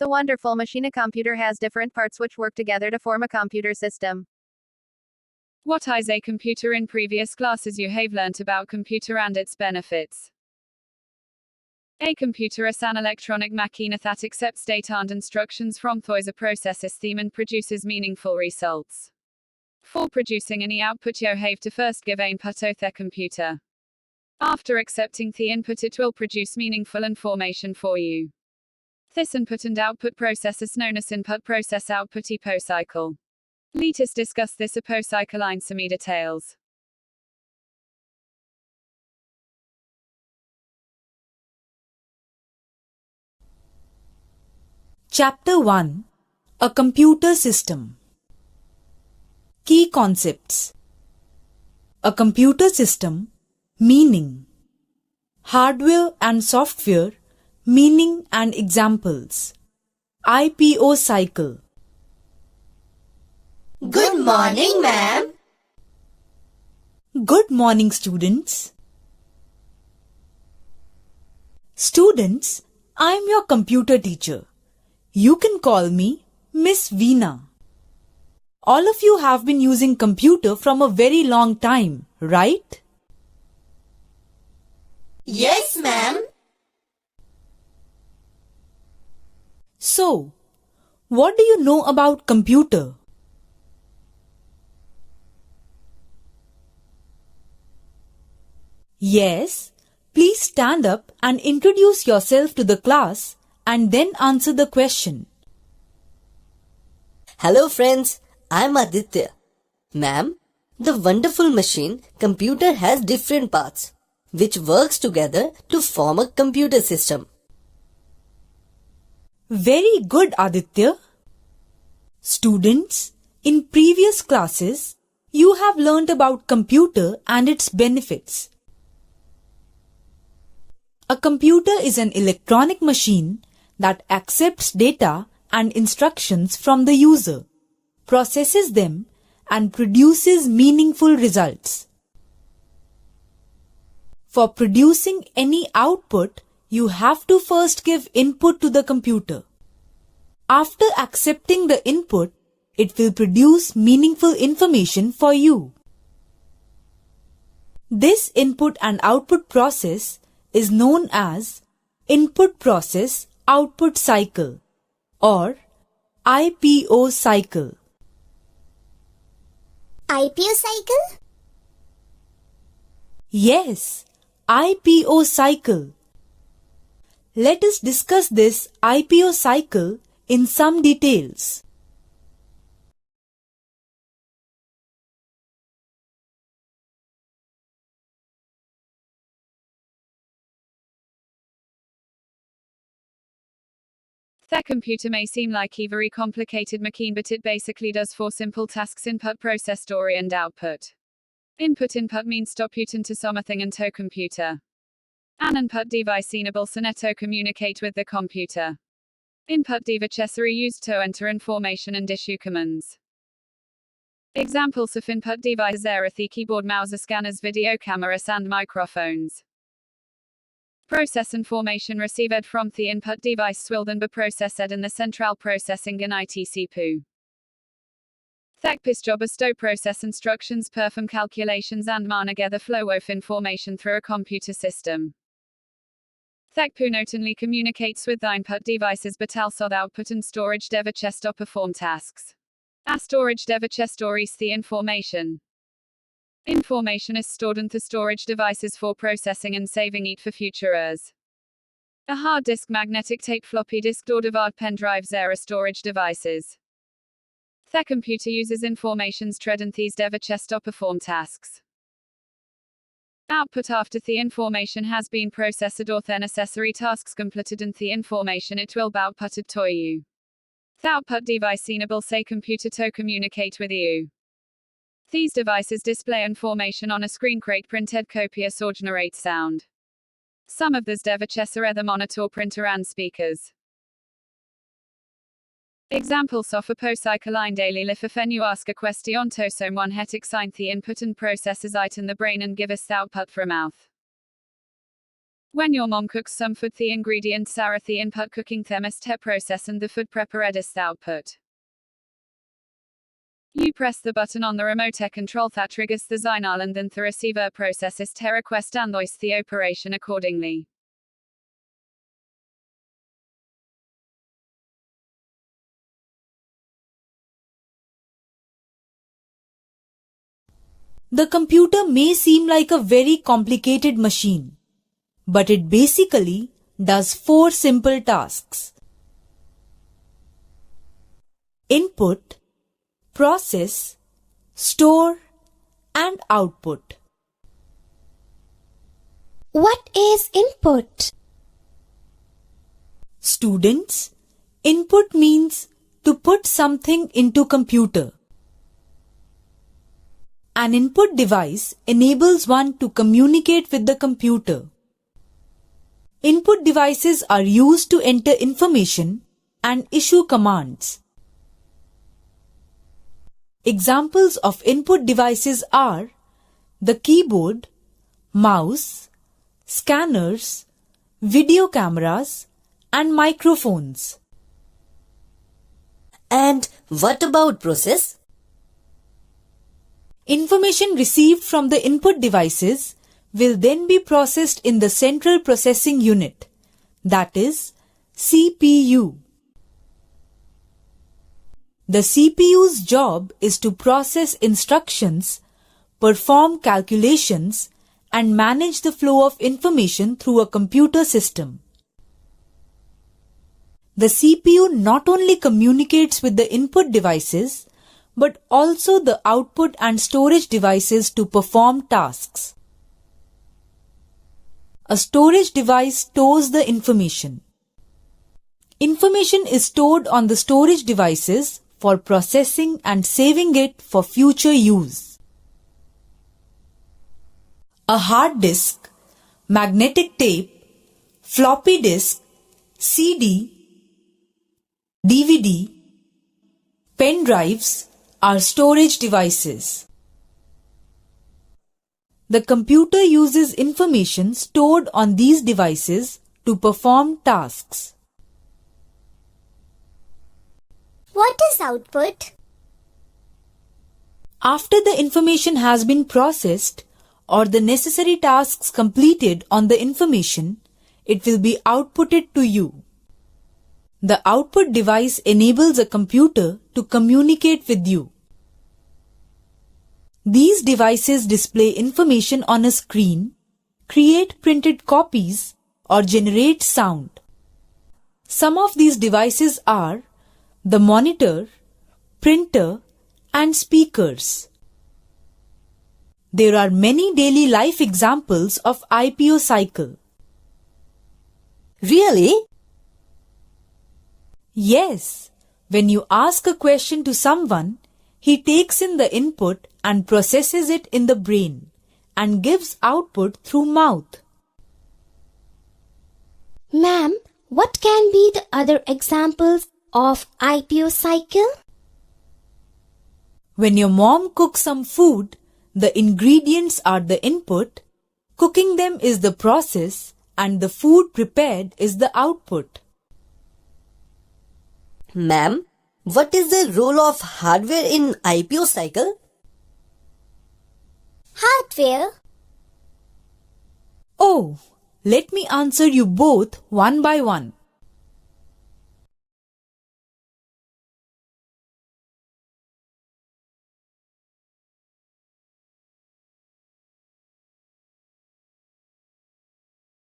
The wonderful machine. A computer has different parts which work together to form a computer system. What is a computer? In previous classes you have learnt about computer and its benefits. A computer is an electronic machine that accepts data and instructions from a process system and produces meaningful results. For producing any output you have to first give input to the computer. After accepting the input it will produce meaningful information for you. This input and output process is known as input process output EPO cycle. Let us discuss this EPO cycle in some details. Chapter 1 A Computer System. Key Concepts. A computer system, meaning. Hardware and software, meaning and examples. IPO cycle. Good morning, ma'am. Good morning, students. Students, I am your computer teacher. You can call me Miss Veena. All of you have been using computer from a very long time, right? Yes, ma'am. So, what do you know about computer? Yes, please stand up and introduce yourself to the class and then answer the question. Hello, friends. I'm Aditya. Ma'am, the wonderful machine computer has different parts, which works together to form a computer system. Very good, Aditya. Students, in previous classes, you have learnt about computer and its benefits. A computer is an electronic machine that accepts data and instructions from the user, processes them, and produces meaningful results. For producing any output, you have to first give input to the computer. After accepting the input, it will produce meaningful information for you. This input and output process is known as input process output cycle or IPO cycle. IPO cycle? Yes, IPO cycle. Let us discuss this IPO cycle in some details. The computer may seem like a very complicated machine, but it basically does four simple tasks: input, process, story, and output. Input means stop put into something into computer. An input device enables to communicate with the computer. Input device are used to enter information and issue commands. Examples of input devices are the keyboard, mouse, scanners, video cameras, and microphones. Process information received from the input device will then be processed in the central processing and CPU. This job is to process instructions, perform calculations, and manage the flow of information through a computer system. The not only communicates with the input devices but also the output and storage device to perform tasks. A storage device stores the information. Information is stored in the storage devices for processing and saving it for future use. A hard disk, magnetic tape, floppy disk, or DVD pen drives are storage devices. The computer uses information stored in these devices to perform tasks. Output: after the information has been processed or the necessary tasks completed in the information, it will be outputted to you. The output device enables a computer to communicate with you. These devices display information on a screen, create printed copies, or generate sound. Some of these devices are the monitor, printer, and speakers. Examples of IPO cycle in daily life: if you ask a question to someone, it explains the input and processes it in the brain and gives the output from mouth. When your mom cooks some food, the ingredients are the input, cooking themis te process, and the food preparedis the output. You press the button on the remote control that triggers the signal, and then the receiver processes te request and voice the operation accordingly. The computer may seem like a very complicated machine, but it basically does 4 simple tasks: input, process, store, and output. What is input? Students, input means to put something into computer. An input device enables one to communicate with the computer. Input devices are used to enter information and issue commands. Examples of input devices are the keyboard, mouse, scanners, video cameras, and microphones. And what about process? Information received from the input devices will then be processed in the Central Processing Unit, that is, CPU. The CPU's job is to process instructions, perform calculations, and manage the flow of information through a computer system. The CPU not only communicates with the input devices, but also the output and storage devices to perform tasks. A storage device stores the information. Information is stored on the storage devices for processing and saving it for future use. A hard disk, magnetic tape, floppy disk, CD, DVD, pen drives are storage devices. The computer uses information stored on these devices to perform tasks. What is output? After the information has been processed or the necessary tasks completed on the information, it will be outputted to you. The output device enables a computer to communicate with you. These devices display information on a screen, create printed copies, or generate sound. Some of these devices are the monitor, printer, and speakers. There are many daily life examples of IPO cycle. Really? Yes, when you ask a question to someone, he takes in the input and processes it in the brain and gives output through mouth. Ma'am, what can be the other examples of IPO cycle? When your mom cooks some food, the ingredients are the input, cooking them is the process, and the food prepared is the output. Ma'am, what is the role of hardware in IPO cycle? Hardware. Oh, let me answer you both one by one.